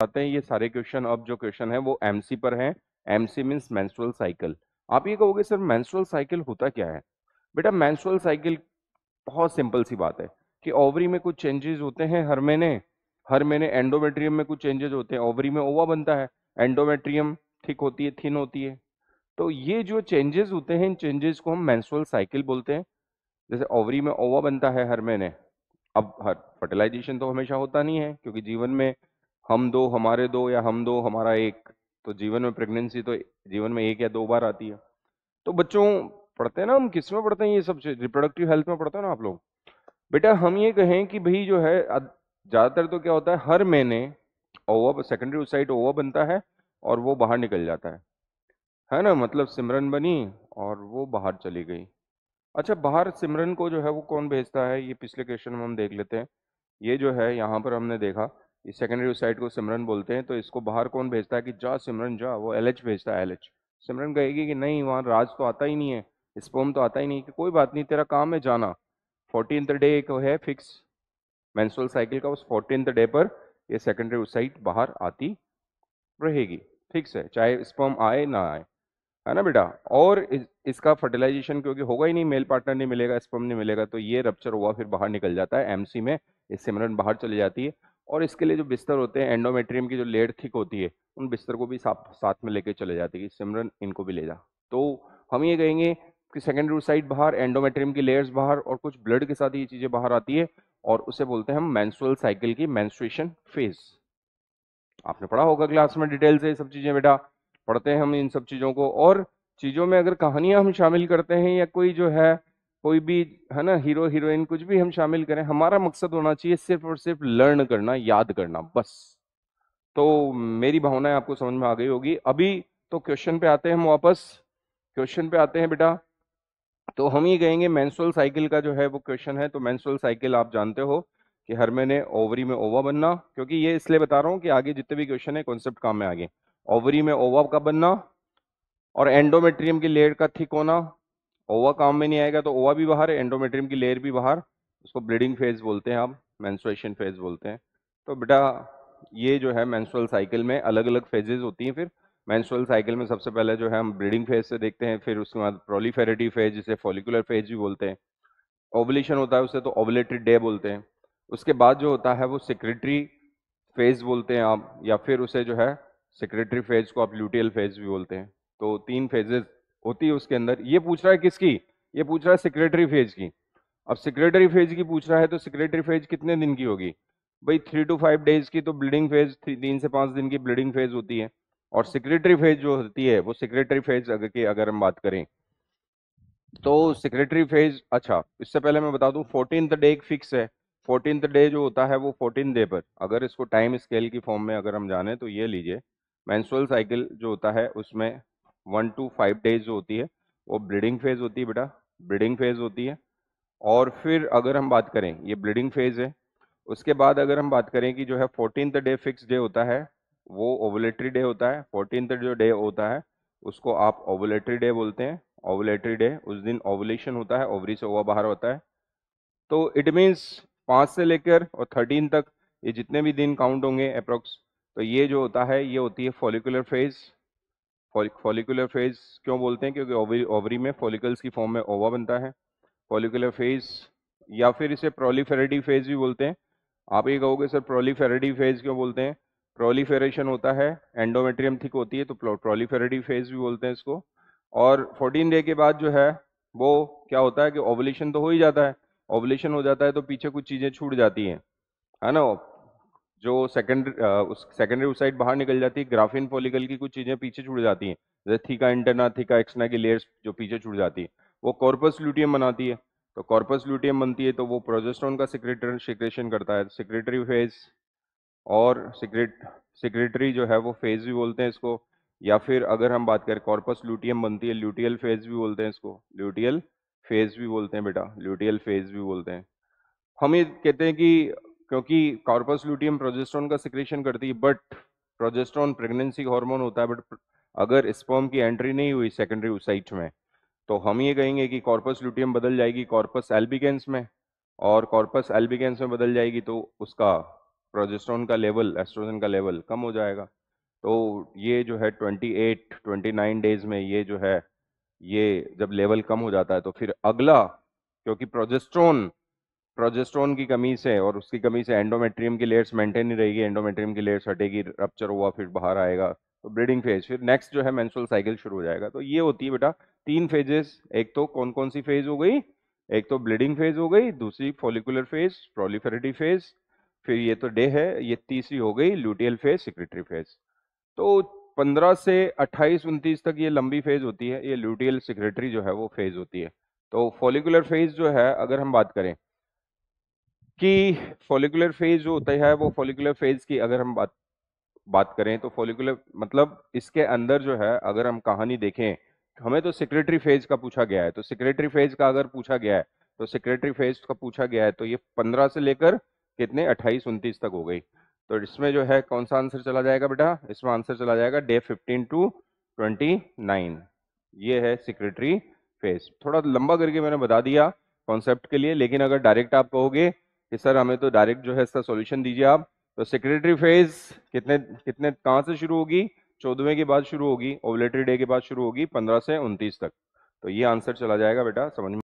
आते हैं ये सारे क्वेश्चन। अब जो क्वेश्चन है वो एमसी पर है। MC means menstrual cycle. आप ये कहोगे सर मेंस्ट्रुअल साइकिल होता क्या है? बेटा मेंस्ट्रुअल साइकिल बहुत सिंपल सी बात है कि ओवरी में कुछ चेंजेस होते हैं हर महीने एंडोमेट्रियम में कुछ चेंजेस होते हैं, ओवरी में ओवा बनता है, एंडोमेट्रियम थिक होती है, थिन होती है। तो ये जो चेंजेस होते हैं इन चेंजेस को हम मेंस्ट्रुअल साइकिल बोलते हैं। जैसे ओवरी में ओवा बनता है हर महीने। अब हर फर्टिलाइजेशन तो हमेशा होता नहीं है, क्योंकि जीवन में हम दो हमारे दो या हम दो हमारा एक, तो जीवन में प्रेगनेंसी तो जीवन में एक या दो बार आती है। तो बच्चों पढ़ते हैं ना, हम किस में पढ़ते हैं ये सब चीज? रिप्रोडक्टिव हेल्थ में पढ़ते हैं ना आप लोग। बेटा हम ये कहें कि भाई जो है ज्यादातर तो क्या होता है, हर महीने ओवा सेकेंडरी ओसाइट ओवा बनता है और वो बाहर निकल जाता है ना। मतलब सिमरन बनी और वो बाहर चली गई। अच्छा, बाहर सिमरन को जो है वो कौन भेजता है, ये पिछले क्वेश्चन में हम देख लेते हैं। ये जो है यहाँ पर हमने देखा, इस सेकेंडरी साइड को सिमरन बोलते हैं, तो इसको बाहर कौन भेजता है कि जा सिमरन जा, वो एलएच भेजता है, एलएच। सिमरन कहेगी कि नहीं, वहाँ राज तो आता ही नहीं है, स्पर्म तो आता ही नहीं, कि कोई बात नहीं तेरा काम है जाना। 14th डे एक है फिक्स मेंस्ट्रुअल साइकिल का, उस 14th डे पर ये सेकेंडरी साइट बाहर आती रहेगी। ठीक है, चाहे स्पर्म आए ना आए, है ना बेटा। और इसका फर्टिलाइजेशन क्योंकि होगा ही नहीं, मेल पार्टनर नहीं मिलेगा, स्पर्म नहीं मिलेगा, तो ये रप्चर हुआ फिर बाहर निकल जाता है एमसी में, ये सिमरन बाहर चली जाती है। और इसके लिए जो बिस्तर होते हैं, एंडोमेट्रियम की जो लेयर थिक होती है, उन बिस्तर को भी साथ में लेके चले जाती है कि सिमरन इनको भी ले जा। तो हम ये कहेंगे कि सेकेंडरी साइड बाहर, एंडोमेट्रियम की लेयर्स बाहर, और कुछ ब्लड के साथ ये चीजें बाहर आती है, और उसे बोलते हैं हम मेंस्ट्रुअल साइकिल की मेंस्ट्रुएशन फेज। आपने पढ़ा होगा क्लास में डिटेल से ये सब चीजें बेटा, पढ़ते हैं हम इन सब चीजों को। और चीजों में अगर कहानियां हम शामिल करते हैं या कोई जो है कोई भी, है ना, हीरो हीरोइन कुछ भी हम शामिल करें, हमारा मकसद होना चाहिए सिर्फ और सिर्फ लर्न करना, याद करना, बस। तो मेरी भावनाएं आपको समझ में आ गई होगी अभी। तो क्वेश्चन पे आते हैं हम वापस, क्वेश्चन पे आते हैं बेटा। तो हम ये कहेंगे मेंस्ट्रुअल साइकिल का जो है वो क्वेश्चन है, तो मेंस्ट्रुअल साइकिल आप जानते हो कि हर महीने ओवरी में ओवा बनना, क्योंकि ये इसलिए बता रहा हूँ कि आगे जितने भी क्वेश्चन है कॉन्सेप्ट काम में आगे। ओवरी में ओवा का बनना और एंडोमेट्रियम की लेयर का थिक होना। ओवा काम में नहीं आएगा तो ओवा भी बाहर, एंडोमेट्रियम की लेयर भी बाहर, उसको ब्लीडिंग फेज बोलते हैं, आप मेंस्ट्रुएशन फेज बोलते हैं। तो बेटा ये जो है मेंस्ट्रुअल साइकिल में अलग अलग फेजेस होती हैं। फिर मेंस्ट्रुअल साइकिल में सबसे पहले जो है हम ब्लीडिंग फेज से देखते हैं, फिर उसके बाद प्रोलिफेरेटिव फेज, जिसे फॉलिकुलर फेज भी बोलते हैं। ओवुलेशन होता है उसे तो ओवुलेटरी डे बोलते हैं। उसके बाद जो होता है वो सेक्रेटरी फेज बोलते हैं आप, या फिर उसे जो है सेक्रेटरी फेज को आप ल्यूटियल फेज भी बोलते हैं। तो 3 फेजेस होती है उसके अंदर। ये पूछ रहा है किसकी? ये पूछ रहा है सेक्रेटरी फेज की। अब सेक्रेटरी फेज की पूछ रहा है तो सेक्रेटरी फेज कितने दिन की होगी भाई? 3 to 5 days की। तो ब्लीडिंग फेज 3 से 5 दिन की ब्लीडिंग फेज होती है। और सेक्रेटरी फेज जो होती है वो सेक्रेटरी फेज अगर हम बात करें तो सेक्रेटरी फेज, अच्छा इससे पहले मैं बता दूं 14th डे एक फिक्स है। 14th डे जो होता है वो 14 डे पर, अगर इसको टाइम स्केल की फॉर्म में अगर हम जाने तो ये लीजिए, मेंस्ट्रुअल साइकिल जो होता है उसमें 1 to 5 days जो होती है वो ब्लीडिंग फेज होती है बेटा, ब्लीडिंग फेज होती है। और फिर अगर हम बात करें, ये ब्लीडिंग फेज है। उसके बाद अगर हम बात करें कि जो है 14th डे फिक्स डे होता है, वो ओवुलेटरी डे होता है। 14th जो डे होता है उसको आप ओवुलेटरी डे बोलते हैं। ओवुलेटरी डे, उस दिन ओवुलेशन होता है, ओवरी से ओवा बाहर होता है। तो इट मीन्स 5 से लेकर और 13 तक ये जितने भी दिन काउंट होंगे अप्रोक्स, तो ये जो होता है ये होती है फॉलिकुलर फेज। फॉलिकुलर फेज क्यों बोलते हैं? क्योंकि ओवरी में फॉलिकल्स की फॉर्म में ओवा बनता है। फॉलिकुलर फेज, या फिर इसे प्रोलिफेरेटिव फेज भी बोलते हैं। आप ये कहोगे सर प्रोलिफेरेटिव फेज क्यों बोलते हैं? प्रोलिफेरेशन होता है, एंडोमेट्रियम थिक होती है, तो प्रोलिफेरेटिव फेज भी बोलते हैं इसको। और 14 डे के बाद जो है वो क्या होता है कि ओवुलेशन तो हो ही जाता है। ओवुलेशन हो जाता है तो पीछे कुछ चीजें छूट जाती हैं, है ना। जो सेकेंडरी साइड बाहर निकल जाती है, ग्राफिन फॉलिकल की कुछ चीजें पीछे छूट जाती हैं, जैसे थीका इंटरना, थीका एक्सना की लेयर्स जो पीछे छूट जाती है, वो कॉर्पस ल्यूटियम बनाती है। तो कॉर्पस ल्यूटियम बनती है तो वो प्रोजेस्टेरोन का सिक्रेशन करता है, सिक्रेटरी फेज। और सिक्रेटरी जो है वो फेज भी बोलते हैं इसको। या फिर अगर हम बात करें, कॉर्पस ल्यूटियम बनती है, ल्यूटियल फेज भी बोलते हैं इसको, ल्यूटियल फेज भी बोलते हैं बेटा, ल्यूटियल फेज भी बोलते हैं। हम ये कहते हैं कि क्योंकि कॉर्पस ल्यूटियम प्रोजेस्टेरोन का सिक्रेशन करती है, बट प्रोजेस्टेरोन प्रेगनेंसी हार्मोन होता है, बट अगर स्पर्म की एंट्री नहीं हुई सेकेंडरी oocyte में, तो हम ये कहेंगे कि कॉर्पस ल्यूटियम बदल जाएगी कॉर्पस एल्बिगेंस में, और कॉर्पस एल्बिगेंस में बदल जाएगी तो उसका प्रोजेस्टेरोन का लेवल, एस्ट्रोजन का लेवल कम हो जाएगा। तो ये जो है 29 डेज में ये जो है, ये जब लेवल कम हो जाता है तो फिर अगला, क्योंकि प्रोजेस्टेरोन की कमी से और उसकी कमी से एंडोमेट्रियम की लेयर्स मेंटेन नहीं रहेगी, एंडोमेट्रियम की लेयर्स हटेगी, रप्चर हुआ, फिर बाहर आएगा, तो ब्रीडिंग फेज, फिर नेक्स्ट जो है मेंस्ट्रुअल साइकिल शुरू हो जाएगा। तो ये होती है बेटा 3 फेजेस। एक तो कौन कौन सी फेज हो गई, एक तो ब्लीडिंग फेज हो गई, दूसरी फॉलिकुलर फेज, प्रोलिफेरेटिव फेज, फिर ये तो डे है, ये तीसरी हो गई ल्यूटियल फेज, सिक्रेटरी फेज। तो 15 से 28-29 तक ये लंबी फेज होती है, ये ल्यूटियल सिक्रेटरी जो है वो फेज होती है। तो फॉलिकुलर फेज जो है, अगर हम बात करें कि फॉलिकुलर फेज जो होता है, वो फॉलिकुलर फेज की अगर हम बात बात करें तो फॉलिकुलर मतलब इसके अंदर जो है, अगर हम कहानी देखें, हमें तो सेक्रेटरी फेज का पूछा गया है, तो सेक्रेटरी फेज का अगर पूछा गया है, तो सेक्रेटरी फेज का पूछा गया है, तो ये 15 से लेकर कितने 28-29 तक हो गई। तो इसमें जो है कौन सा आंसर चला जाएगा बेटा, इसमें आंसर चला जाएगा डे 15 to 29। ये है सेक्रेटरी फेज। थोड़ा लंबा करके मैंने बता दिया कॉन्सेप्ट के लिए, लेकिन अगर डायरेक्ट आप कहोगे कि सर हमें तो डायरेक्ट जो है इसका सॉल्यूशन दीजिए आप, तो सेक्रेटरी फेज कितने कितने कहाँ से शुरू होगी, 14वें के बाद शुरू होगी, ओवुलेटरी डे के बाद शुरू होगी, 15 से 29 तक। तो ये आंसर चला जाएगा बेटा, समझ में।